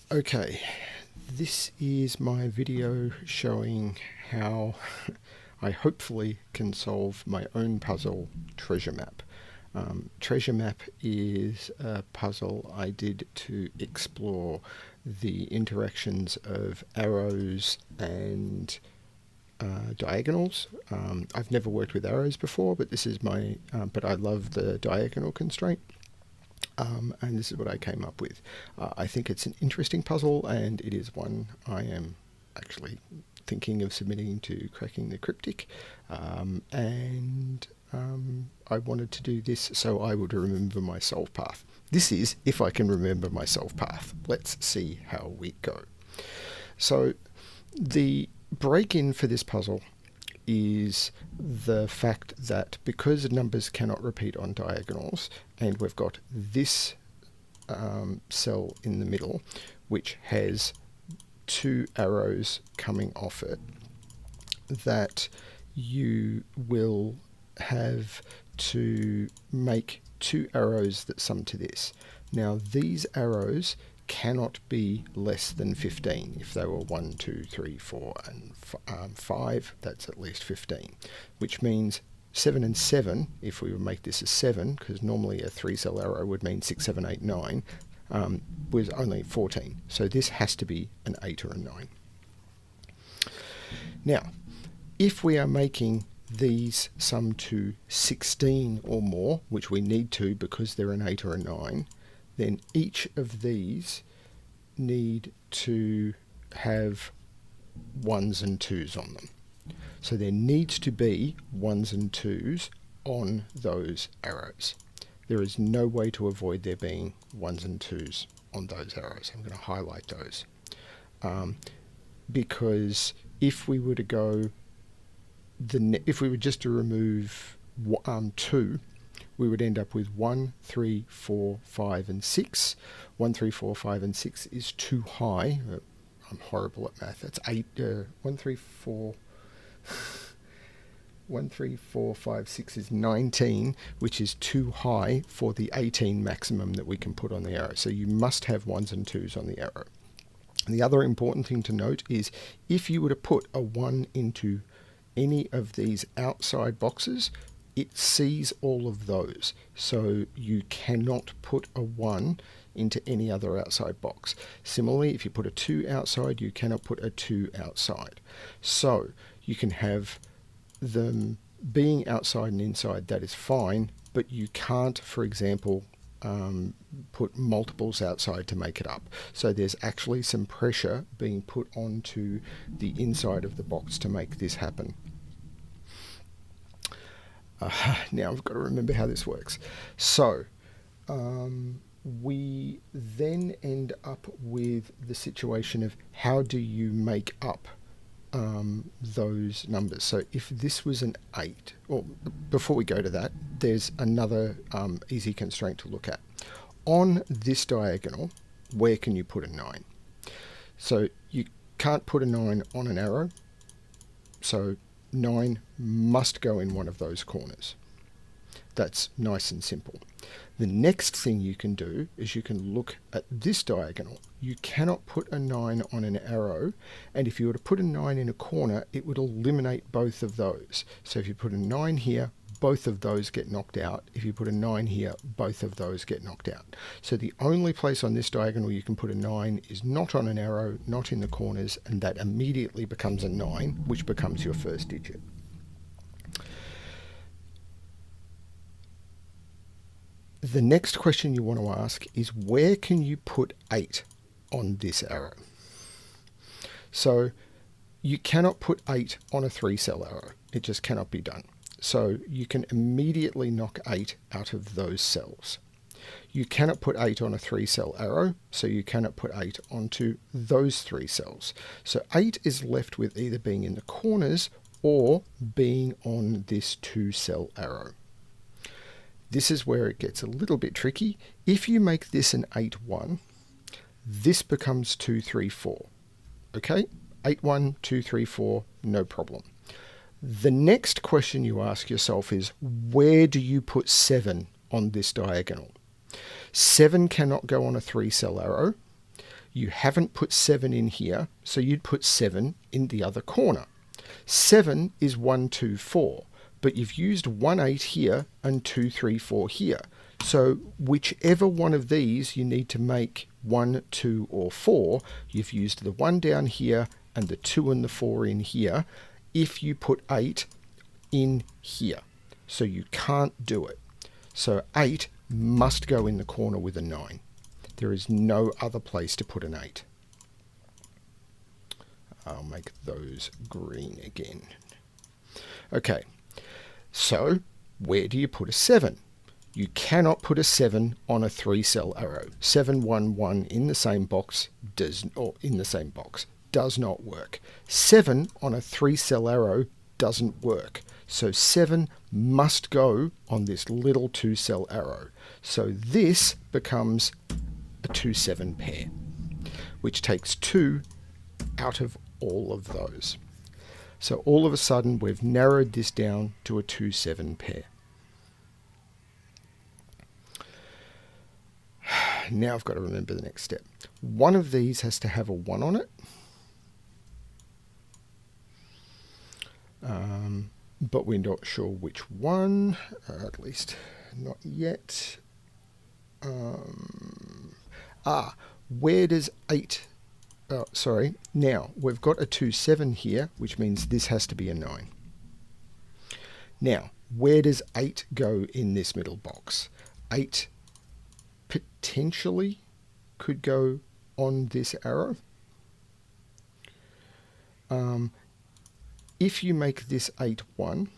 Okay, this is my video showing how I hopefully can solve my own puzzle, Treasure Map. Treasure Map is a puzzle I did to explore the interactions of arrows and diagonals. I've never worked with arrows before, but this is but I love the diagonal constraint. And this is what I came up with. I think it's an interesting puzzle, and it is one I am actually thinking of submitting to Cracking the Cryptic. I wanted to do this so I would remember my solve path. This is if I can remember my solve path. Let's see how we go. So the break-in for this puzzle is the fact that because numbers cannot repeat on diagonals, and we've got this cell in the middle which has two arrows coming off it, that you will have to make two arrows that sum to this. Now these arrows cannot be less than 15. If they were 1, 2, 3, 4 and 5, that's at least 15, which means 7 and 7, if we would make this a 7, because normally a 3-cell arrow would mean 6, 7, 8, 9, was only 14. So this has to be an 8 or a 9. Now, if we are making these sum to 16 or more, which we need to because they're an 8 or a 9, then each of these need to have 1s and 2s on them. So there needs to be 1s and 2s on those arrows. There is no way to avoid there being 1s and 2s on those arrows. I'm going to highlight those. Because if we were to go, if we were just to remove 2, we would end up with 1, 3, 4, 5 and 6. 1, 3, 4, 5 and 6 is too high. I'm horrible at math. That's 8, 1, 3, 4... 1, 3, 4, 5, 6 is 19, which is too high for the 18 maximum that we can put on the arrow. So you must have 1s and 2s on the arrow. And the other important thing to note is if you were to put a 1 into any of these outside boxes, it sees all of those. So you cannot put a 1 into any other outside box. Similarly, if you put a 2 outside, you cannot put a 2 outside. So you can have them being outside and inside, that is fine, but you can't, for example, put multiples outside to make it up. So there's actually some pressure being put onto the inside of the box to make this happen. Now I've got to remember how this works. So we then end up with the situation of how do you make up those numbers. So if this was an 8, or before we go to that, there's another easy constraint to look at. On this diagonal, where can you put a 9? So you can't put a 9 on an arrow, so 9 must go in one of those corners. That's nice and simple. The next thing you can do is you can look at this diagonal. You cannot put a 9 on an arrow, and if you were to put a 9 in a corner, it would eliminate both of those. So if you put a 9 here, both of those get knocked out. If you put a 9 here, both of those get knocked out. So the only place on this diagonal you can put a 9 is not on an arrow, not in the corners, and that immediately becomes a 9, which becomes your first digit. The next question you want to ask is where can you put 8 on this arrow? So you cannot put 8 on a 3-cell arrow. It just cannot be done. So you can immediately knock 8 out of those cells. You cannot put 8 on a 3-cell arrow, so you cannot put 8 onto those 3 cells. So 8 is left with either being in the corners or being on this 2-cell arrow. This is where it gets a little bit tricky. If you make this an 8, 1, this becomes 2, 3, 4. Okay? 8, 1, 2, 3, 4, no problem. The next question you ask yourself is, where do you put 7 on this diagonal? 7 cannot go on a 3-cell arrow. You haven't put 7 in here, so you'd put 7 in the other corner. 7 is 1, 2, 4, but you've used 1, 8 here and 2, 3, 4 here. So whichever one of these you need to make 1, 2, or 4, you've used the 1 down here and the 2 and the 4 in here if you put 8 in here. So you can't do it. So 8 must go in the corner with a 9. There is no other place to put an 8. I'll make those green again. Okay, so where do you put a 7? You cannot put a 7 on a 3-cell arrow. 7, 1, 1 in the same box does not work. 7 on a 3-cell arrow doesn't work. So 7 must go on this little 2-cell arrow. So this becomes a 2, 7 pair, which takes 2 out of all of those. So all of a sudden we've narrowed this down to a 2, 7 pair. Now I've got to remember the next step. One of these has to have a 1 on it. But we're not sure which one, at least not yet. Where does 8... now we've got a 2, 7 here, which means this has to be a 9. Now, where does 8 go in this middle box? 8 potentially could go on this arrow. If you make this 8, 1,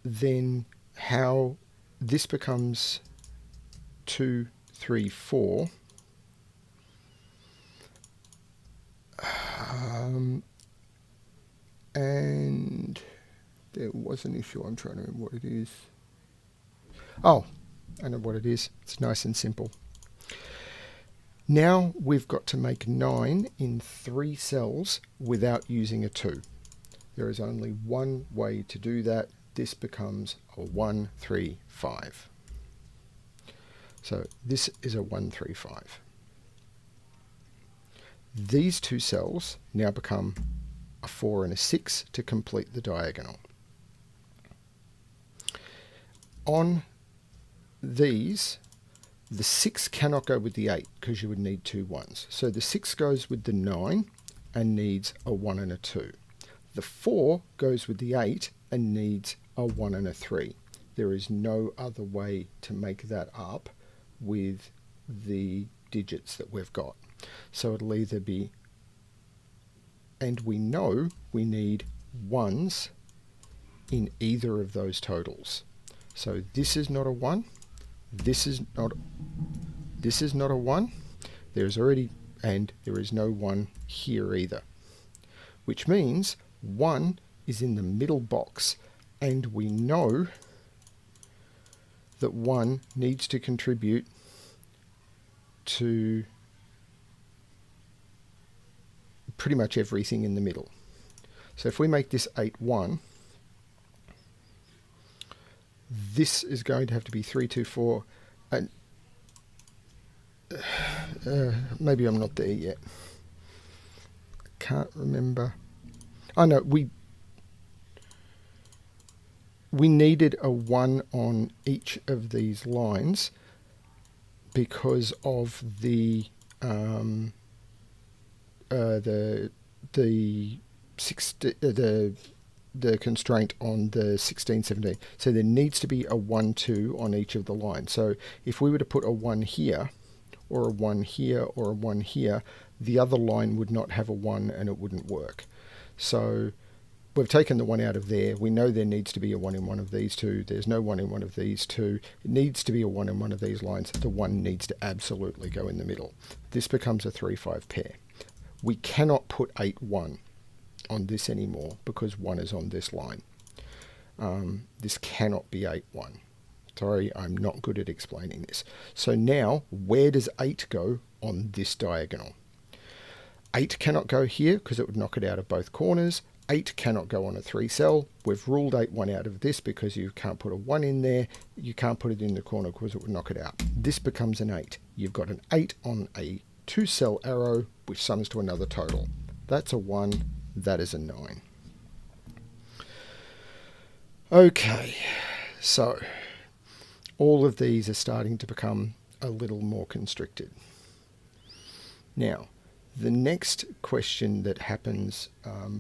then how this becomes 2, 3, 4. And there was an issue. I'm trying to remember what it is. Oh, I know what it is. It's nice and simple. Now we've got to make 9 in 3 cells without using a 2. There is only one way to do that. This becomes a 1, 3, 5. So this is a 1, 3, 5. These 2 cells now become a 4 and a 6 to complete the diagonal. On these, the 6 cannot go with the 8 because you would need 2 1s. So the 6 goes with the 9 and needs a 1 and a 2. The 4 goes with the 8 and needs a 1 and a 3. There is no other way to make that up with the digits that we've got. So it'll either be, and we know we need 1s in either of those totals. So this is not a 1. This is not a 1. There's already, and there is no 1 here either. Which means 1 is in the middle box, and we know that 1 needs to contribute to pretty much everything in the middle. So if we make this 8, 1, this is going to have to be 3, 2, 4, and maybe I'm not there yet. I can't remember. Oh no, we needed a 1 on each of these lines because of the constraint on the 16, 17. So there needs to be a 1, 2 on each of the lines. So if we were to put a 1 here, or a 1 here, or a 1 here, the other line would not have a 1 and it wouldn't work. So we've taken the 1 out of there. We know there needs to be a 1 in one of these two. There's no 1 in one of these two. It needs to be a 1 in one of these lines. The 1 needs to absolutely go in the middle. This becomes a 3, 5 pair. We cannot put 8, 1 on this anymore because 1 is on this line. This cannot be 8, 1. Sorry, I'm not good at explaining this. So now, where does 8 go on this diagonal? 8 cannot go here because it would knock it out of both corners. 8 cannot go on a 3 cell. We've ruled 8 1 out of this because you can't put a 1 in there. You can't put it in the corner because it would knock it out. This becomes an 8. You've got an 8 on a 2 cell arrow, which sums to another total. That's a 1. That is a 9. Okay, so all of these are starting to become a little more constricted. Now, the next question that happens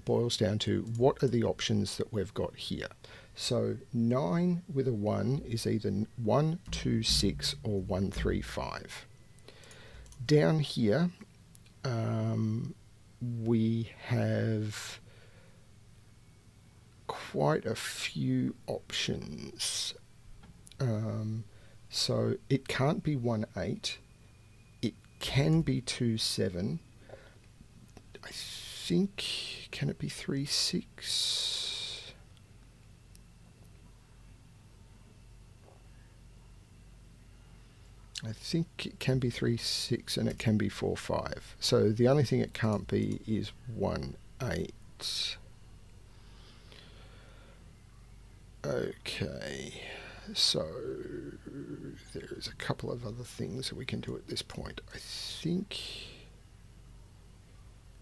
boils down to what are the options that we've got here. So 9 with a 1 is either 1, 2, 6 or 1, 3, 5. Down here we have quite a few options. So it can't be 1, 8. It can be 2, 7. I think, can it be 3, 6? I think it can be 3, 6 and it can be 4, 5. So the only thing it can't be is 1, 8. Okay, so there's a couple of other things that we can do at this point. I think,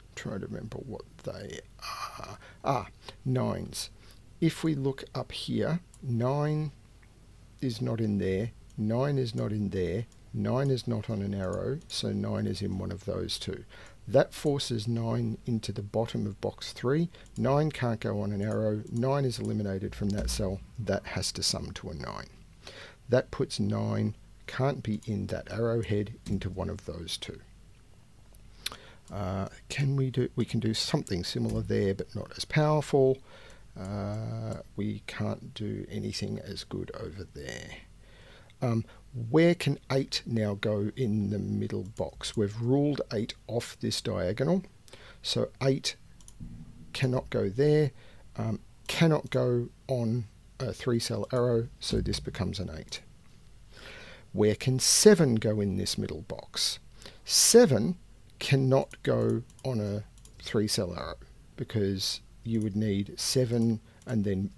I'm trying to remember what they are. 9s. If we look up here, 9 is not in there, 9 is not in there, 9 is not on an arrow, so 9 is in one of those two. That forces 9 into the bottom of box 3. 9 can't go on an arrow. 9 is eliminated from that cell. That has to sum to a 9. That puts 9, can't be in that arrowhead, into one of those two. We can do something similar there, but not as powerful. We can't do anything as good over there. Where can 8 now go in the middle box? We've ruled 8 off this diagonal. So 8 cannot go there, cannot go on a 3 cell arrow, so this becomes an 8. Where can 7 go in this middle box? 7 cannot go on a 3 cell arrow because you would need 7 and then,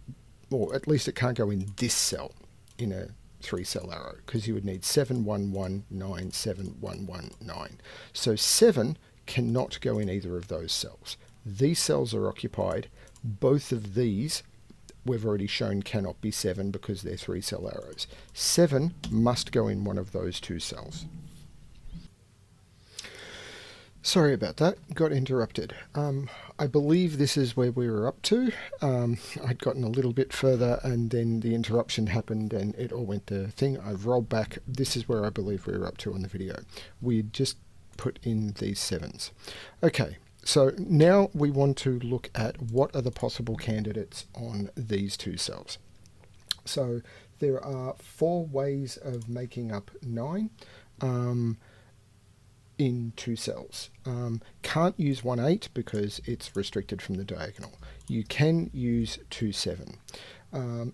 or at least it can't go in this cell in a 3 cell arrow because you would need 7, 1, 1, 9, 7, 1, 1, 9. So 7 cannot go in either of those cells. These cells are occupied. Both of these we've already shown cannot be 7 because they're 3 cell arrows. 7 must go in one of those two cells. Sorry about that, got interrupted. I believe this is where we were up to. I'd gotten a little bit further and then the interruption happened and it all went to thing. I've rolled back. This is where I believe we were up to on the video. We just put in these 7s. Okay, so now we want to look at what are the possible candidates on these two cells. So there are 4 ways of making up 9. In 2 cells. Can't use 1, 8 because it's restricted from the diagonal. You can use 2, 7.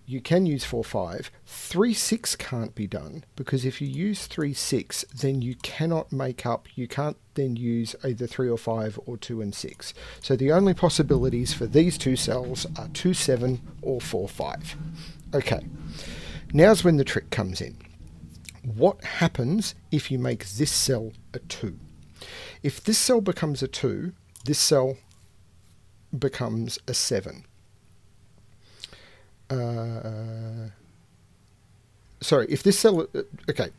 You can use 4, 5. 3, 6 can't be done because if you use 3, 6, then you cannot make up, you can't then use either 3 or 5 or 2 and 6. So the only possibilities for these 2 cells are 2, 7 or 4, 5. Okay, now's when the trick comes in. What happens if you make this cell a 2? If this cell becomes a 2, this cell becomes a 7. Sorry, if this cell... Okay,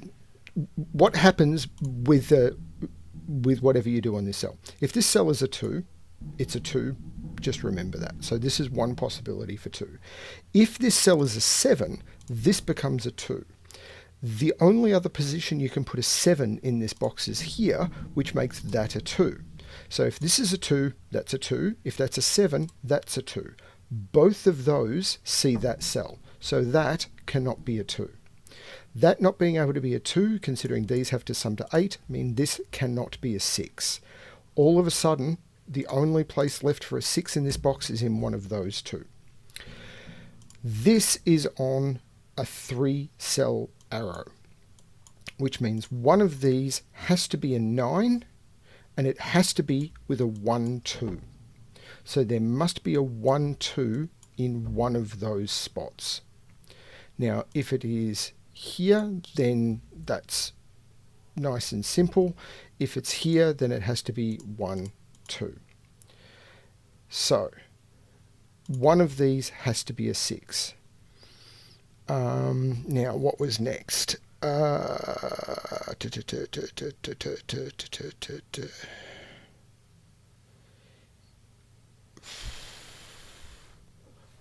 what happens with whatever you do on this cell? If this cell is a 2, it's a 2, just remember that. So this is one possibility for 2. If this cell is a 7, this becomes a 2. The only other position you can put a 7 in this box is here, which makes that a 2. So if this is a 2, that's a 2. If that's a 7, that's a 2. Both of those see that cell. So that cannot be a 2. That not being able to be a 2, considering these have to sum to 8, mean this cannot be a 6. All of a sudden, the only place left for a 6 in this box is in one of those two. This is on a 3 cell arrow, which means one of these has to be a 9 and it has to be with a 1, 2. So there must be a 1, 2 in one of those spots. Now, if it is here, then that's nice and simple. If it's here, then it has to be 1, 2. So one of these has to be a 6. Now, what was next?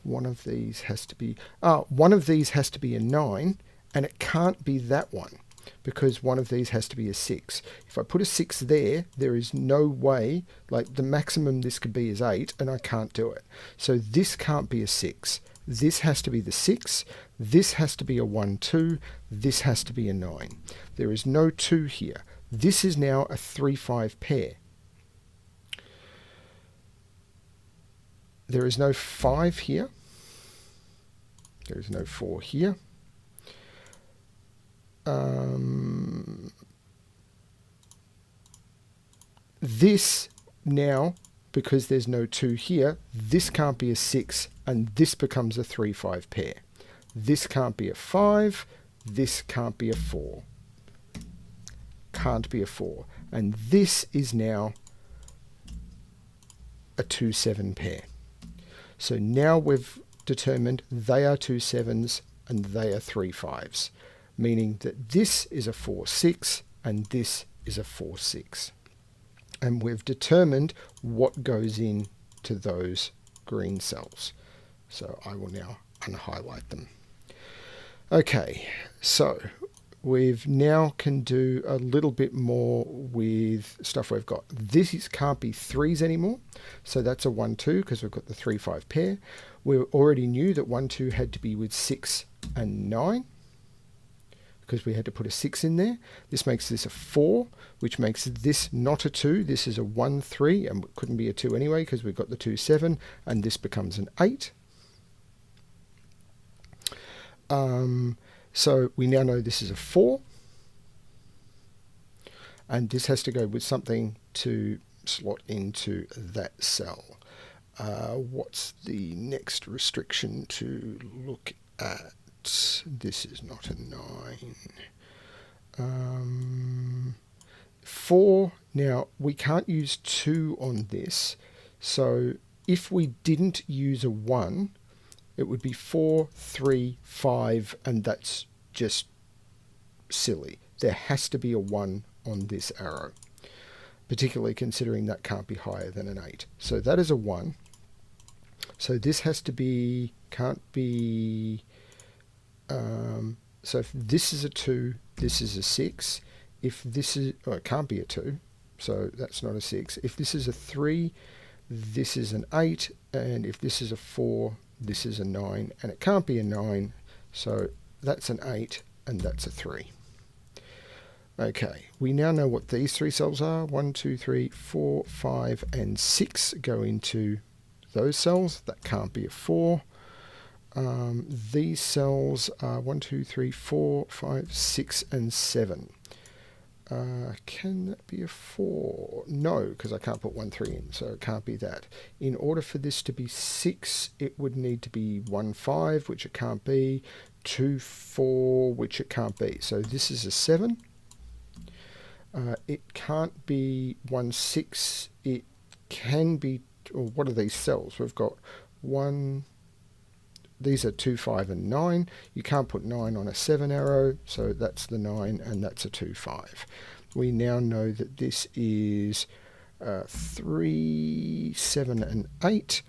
One of these has to be a 9, and it can't be that one because one of these has to be a 6. If I put a 6 there, there is no way, like the maximum this could be is 8, and I can't do it. So this can't be a 6. This has to be the 6. This has to be a 1, 2. This has to be a 9. There is no 2 here. This is now a 3, 5 pair. There is no 5 here. There is no 4 here. This now, because there's no 2 here, this can't be a 6, and this becomes a 3, 5 pair. This can't be a 5. This can't be a 4. Can't be a 4. And this is now a 2, 7 pair. So now we've determined they are 2 7s and they are 3 5s, meaning that this is a 4, 6 and this is a 4, 6. And we've determined what goes into those green cells. So I will now unhighlight them. Okay, so we've now can do a little bit more with stuff we've got. This can't be 3s anymore, so that's a 1, 2 because we've got the 3, 5 pair. We already knew that 1, 2 had to be with 6 and 9 because we had to put a 6 in there. This makes this a 4, which makes this not a 2. This is a 1, 3, and it couldn't be a 2 anyway because we've got the 2, 7, and this becomes an 8. So we now know this is a 4, and this has to go with something to slot into that cell. What's the next restriction to look at? This is not a 9. 4, now we can't use 2 on this, so if we didn't use a 1, it would be 4, 3, 5, and that's just silly. There has to be a 1 on this arrow, particularly considering that can't be higher than an 8. So that is a 1. So this has to be, can't be, so if this is a 2, this is a 6. If this is, oh, it can't be a 2, so that's not a 6. If this is a 3, this is an 8, and if this is a 4, this is a 9, and it can't be a 9, so that's an 8, and that's a 3. Okay, we now know what these 3 cells are. 1, 2, 3, 4, 5, and 6 go into those cells. That can't be a 4. These cells are 1, 2, 3, 4, 5, 6, and 7. Can that be a 4? No, because I can't put 1, 3 in, so it can't be that. In order for this to be 6, it would need to be 1, 5, which it can't be, 2, 4, which it can't be. So this is a 7. It can't be 1, 6. It can be, or what are these cells? We've got 1, these are 2, 5, and 9. You can't put 9 on a 7 arrow, so that's the 9, and that's a 2, 5. We now know that this is 3, 7, and 8.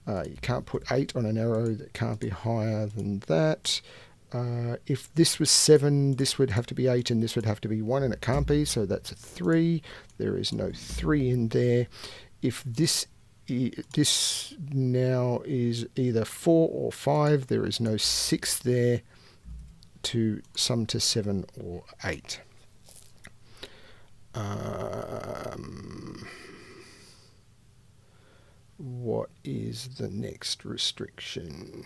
You can't put 8 on an arrow that can't be higher than that. If this was 7, this would have to be 8, and this would have to be 1, and it can't be, so that's a 3. There is no 3 in there. If this now is either 4 or 5, there is no 6 there to sum to 7 or 8. What is the next restriction?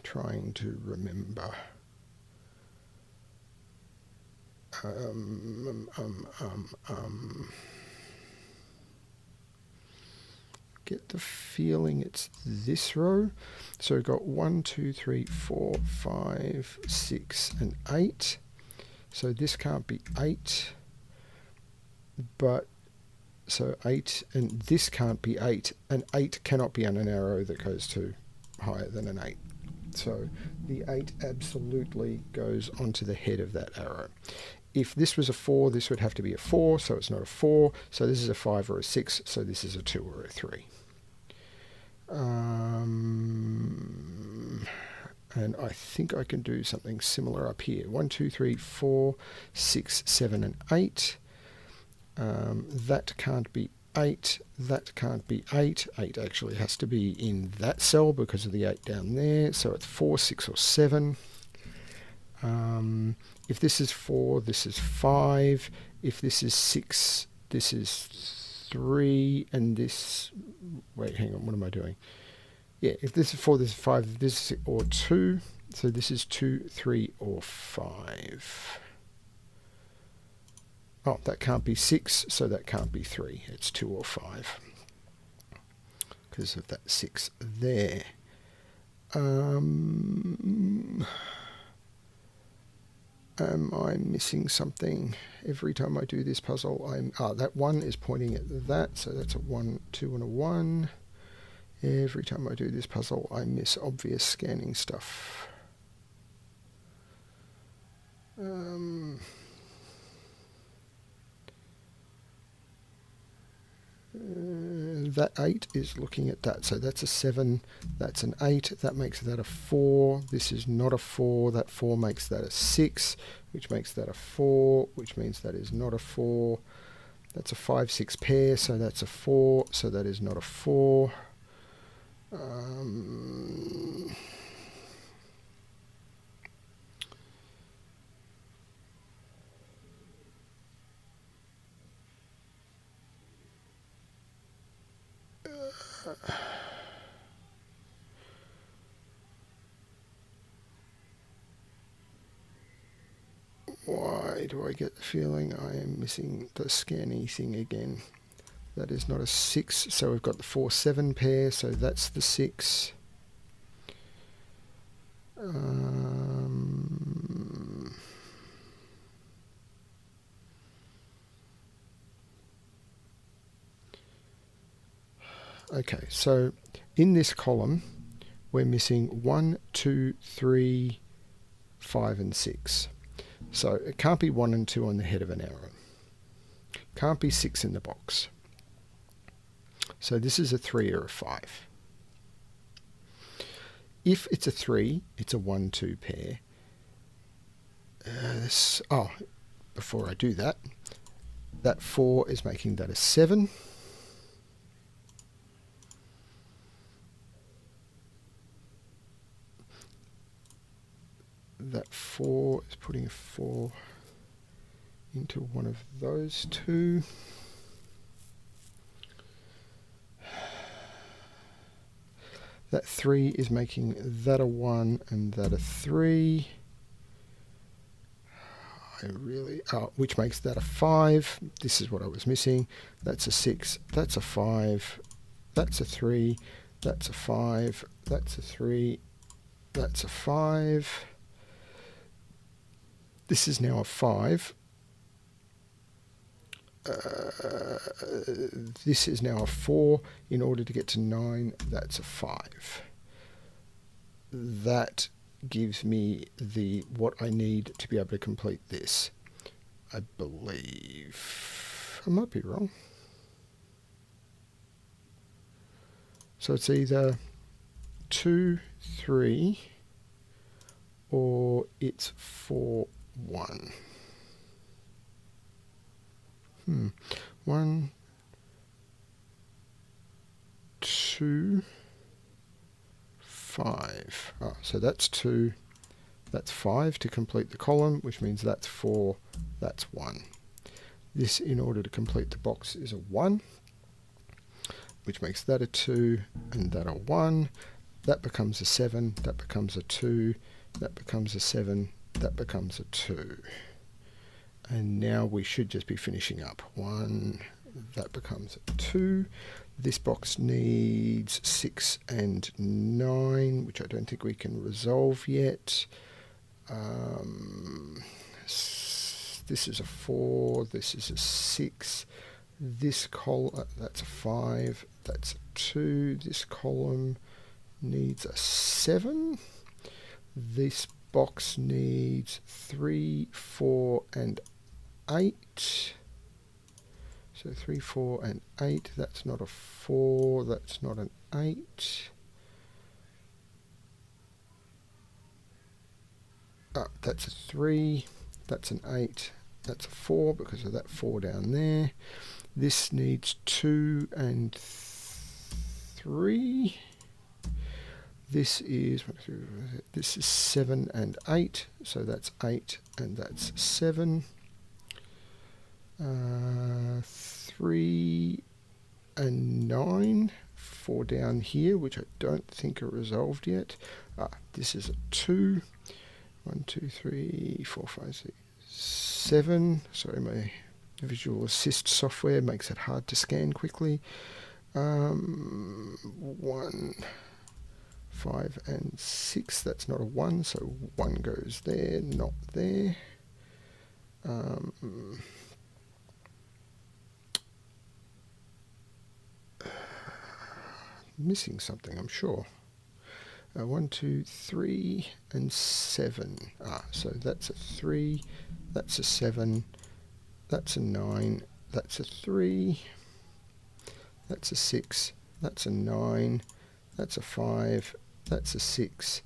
Trying to remember. get the feeling it's this row. So we've got 1, 2, 3, 4, 5, 6, and 8. So this can't be 8, but so 8, and this can't be 8, and 8 cannot be on an arrow that goes to higher than an 8. So the 8 absolutely goes onto the head of that arrow. If this was a 4, this would have to be a 4, so it's not a 4. So this is a 5 or a 6, so this is a 2 or a 3. And I think I can do something similar up here. 1, 2, 3, 4, 6, 7, and 8. That can't be 8. That can't be 8. 8 actually has to be in that cell because of the 8 down there. So it's 4, 6, or 7. If this is 4, this is 5. If this is 6, this is 3. And this... Wait, hang on. What am I doing? Yeah, if this is 4, this is 5. This is or 2. So this is 2, 3, or 5. Oh, that can't be 6, so that can't be 3. It's 2 or 5 because of that 6 there. Am I missing something? Every time I do this puzzle, that 1 is pointing at that, so that's a 1, 2, and a 1. Every time I do this puzzle, I miss obvious scanning stuff. That 8 is looking at that, so that's a 7, that's an 8, that makes that a 4, this is not a 4, that 4 makes that a 6, which makes that a 4, which means that is not a 4, that's a 5, 6 pair, so that's a 4, so that is not a 4. Why do I get the feeling I am missing the scanny thing again? That is not a 6, so we've got the 4, 7 pair, so that's the 6. Okay, so in this column, we're missing 1, 2, 3, 5, and 6. So it can't be 1 and 2 on the head of an arrow. Can't be 6 in the box. So this is a 3 or a 5. If it's a 3, it's a 1, 2 pair. Before I do that, that 4 is making that a 7. That 4 is putting a 4 into one of those two. That 3 is making that a 1 and that a 3. Which makes that a 5. This is what I was missing. That's a 6. That's a 5. That's a 3. That's a 5. That's a 3. That's a 5. This is now a 5. This is now a 4. In order to get to 9, that's a 5. That gives me what I need to be able to complete this. I believe. I might be wrong. So it's either 2, 3, or it's 4, 1. 1, 2, 5. So that's 2, that's 5 to complete the column, which means that's 4, that's 1. This, in order to complete the box, is a 1, which makes that a 2 and that a 1. That becomes a 7, that becomes a 2, that becomes a 7, that becomes a 2. And now we should just be finishing up. 1, that becomes 2. This box needs 6 and 9, which I don't think we can resolve yet. This is a 4, this is a 6. This column, that's a 5, that's a 2. This column needs a 7. This box needs 3, 4, and 8. So 3, 4, and 8. That's not a 4. That's not an 8. That's a 3. That's an 8. That's a 4 because of that 4 down there. This needs 2 and 3. This is 7 and 8. So that's 8 and that's 7. 3 and 9, 4 down here, which I don't think are resolved yet. This is a 2. 1, 2, 3, 4, 5, 6, 7. Sorry, my visual assist software makes it hard to scan quickly. 1, 5, and 6. That's not a 1, so 1 goes there, not there. Missing something, I'm sure. 1, 2, 3, and 7. So that's a 3, that's a 7, that's a 9, that's a 3, that's a 6, that's a 9, that's a 5, that's a 6,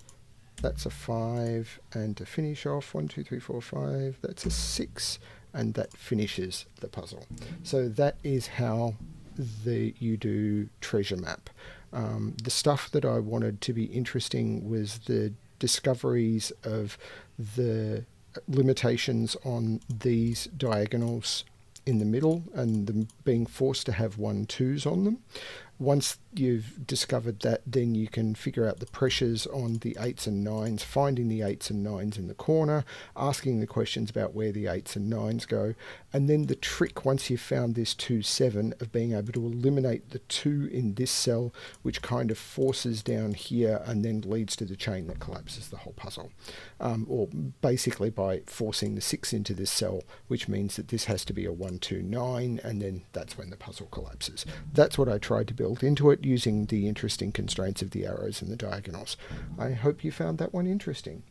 that's a 5, and to finish off, 1, 2, 3, 4, 5, that's a 6, and that finishes the puzzle. So that is how you do treasure map. The stuff that I wanted to be interesting was the discoveries of the limitations on these diagonals in the middle and them being forced to have 1, 2s on them. Once you've discovered that, then you can figure out the pressures on the 8s and 9s, finding the 8s and 9s in the corner, asking the questions about where the 8s and 9s go, and then the trick, once you've found this 2, 7, of being able to eliminate the 2 in this cell, which kind of forces down here and then leads to the chain that collapses the whole puzzle. Or basically by forcing the 6 into this cell, which means that this has to be a 1, 2, 9, and then that's when the puzzle collapses. That's what I tried to build into it using the interesting constraints of the arrows and the diagonals. I hope you found that one interesting.